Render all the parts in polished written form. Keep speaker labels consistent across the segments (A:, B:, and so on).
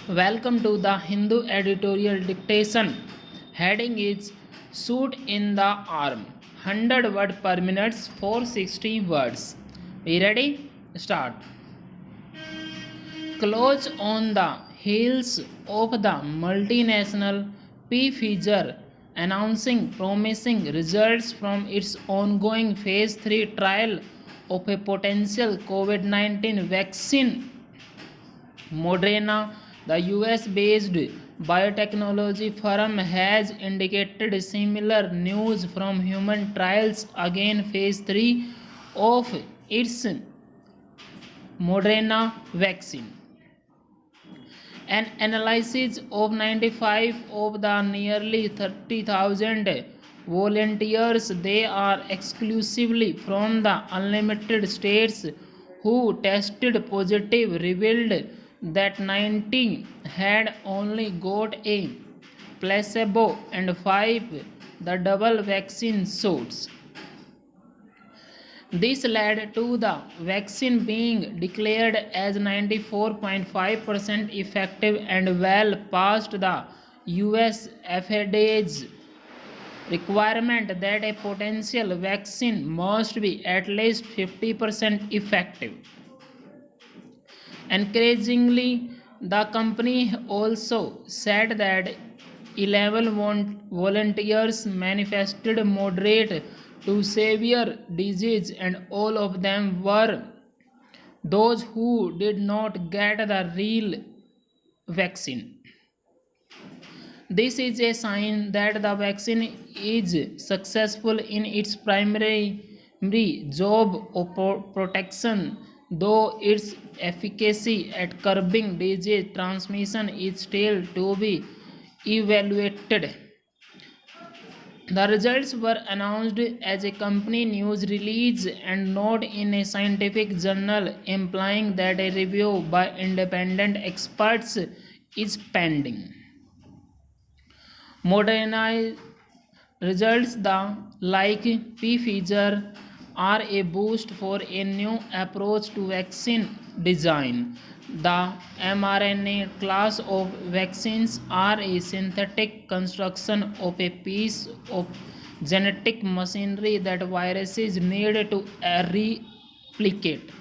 A: Welcome to the Hindu editorial dictation. Heading is Shoot in the Arm. 100 word per minute, 460 words. We ready? Start. Close on the heels of the multinational Pfizer announcing promising results from its ongoing phase 3 trial of a potential COVID-19 vaccine, Moderna, the US based biotechnology firm, has indicated similar news from human trials again phase 3 of its Moderna vaccine. An analysis of 95 of the nearly 30,000 volunteers, they are exclusively from the unlimited states, who tested positive, revealed that 90 had only got a placebo and 5 the double vaccine shots. This led to the vaccine being declared as 94.5% effective and well past the US FDA's requirement that a potential vaccine must be at least 50% effective. Encouragingly, the company also said that 11 volunteers manifested moderate to severe disease, and all of them were those who did not get the real vaccine. This is a sign that the vaccine is successful in its primary job of protection, though its efficacy at curbing disease transmission is still to be evaluated. The results were announced as a company news release and not in a scientific journal, implying that a review by independent experts is pending. Moderna results, the like Pfizer, are a boost for a new approach to vaccine design. The mRNA class of vaccines are a synthetic construction of a piece of genetic machinery that viruses need to replicate.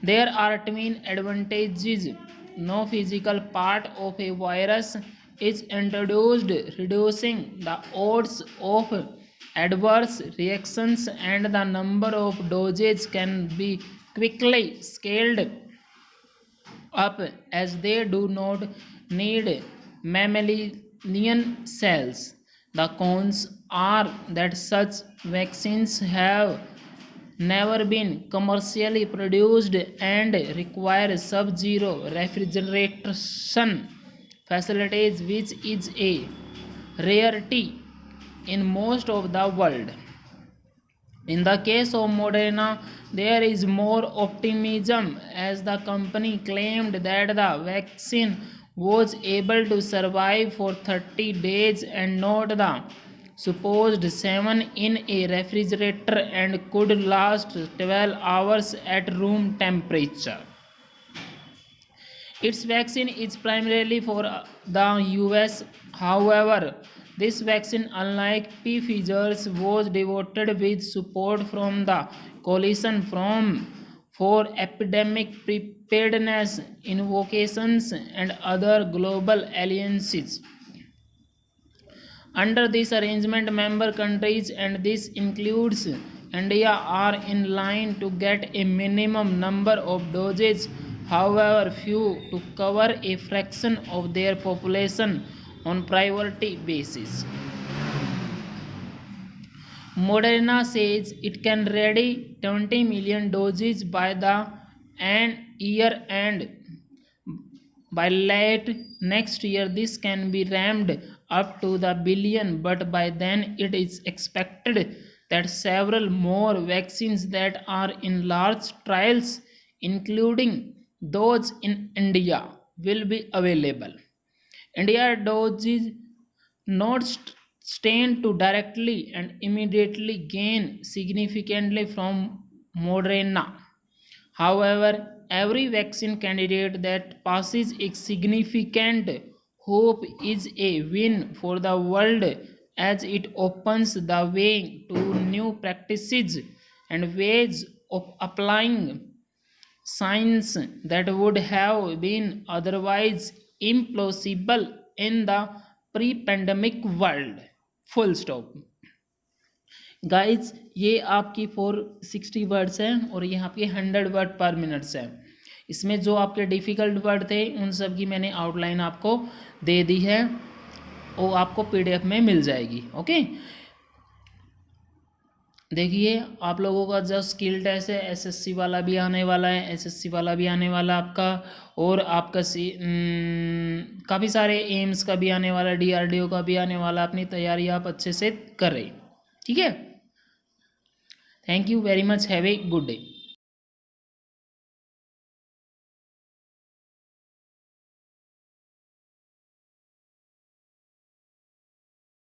A: There are twin advantages. No physical part of a virus is introduced, reducing the odds of adverse reactions, and the number of doses can be quickly scaled up as they do not need mammalian cells. The cons are that such vaccines have never been commercially produced and require sub-zero refrigeration facilities, which is a rarity in most of the world. In the case of Moderna, there is more optimism, as the company claimed that the vaccine was able to survive for 30 days and not the supposed 7 in a refrigerator, and could last 12 hours at room temperature. Its vaccine is primarily for the US. However, this vaccine, unlike Pfizer's, was devoted with support from the Coalition for Epidemic Preparedness, Invocations, and other global alliances. Under this arrangement, member countries, and this includes India, are in line to get a minimum number of doses, however few, to cover a fraction of their population on priority basis. Moderna says it can ready 20 million doses by the year end. By late next year, this can be ramped up to the billion, but by then it is expected that several more vaccines that are in large trials, including those in India, will be available. India does not stand to directly and immediately gain significantly from Moderna. However, every vaccine candidate that passes a significant hope is a win for the world as it opens the way to new practices and ways of applying science that would have been otherwise impossible in the pre-pandemic world. Full stop. Guys ये आपकी 460 words हैं और ये आपके 100 word पर minutes हैं। इसमें जो आपके डिफ़िकल्ट वर्ड थे उन सब की मैंने आउटलाइन आपको दे दी है, वो आपको पीडीएफ में मिल जाएगी। ओके, देखिए आप लोगों का जो स्किल टेस्ट है एसएससी वाला भी आने वाला है, एसएससी वाला भी आने वाला आपका, और आपका काफ़ी सारे एम्स का भी आने वाला, डीआरडीओ का भी आने वाला। अपनी तैयारी आप अच्छे से करें, ठीक है। Thank you very much, have a good day.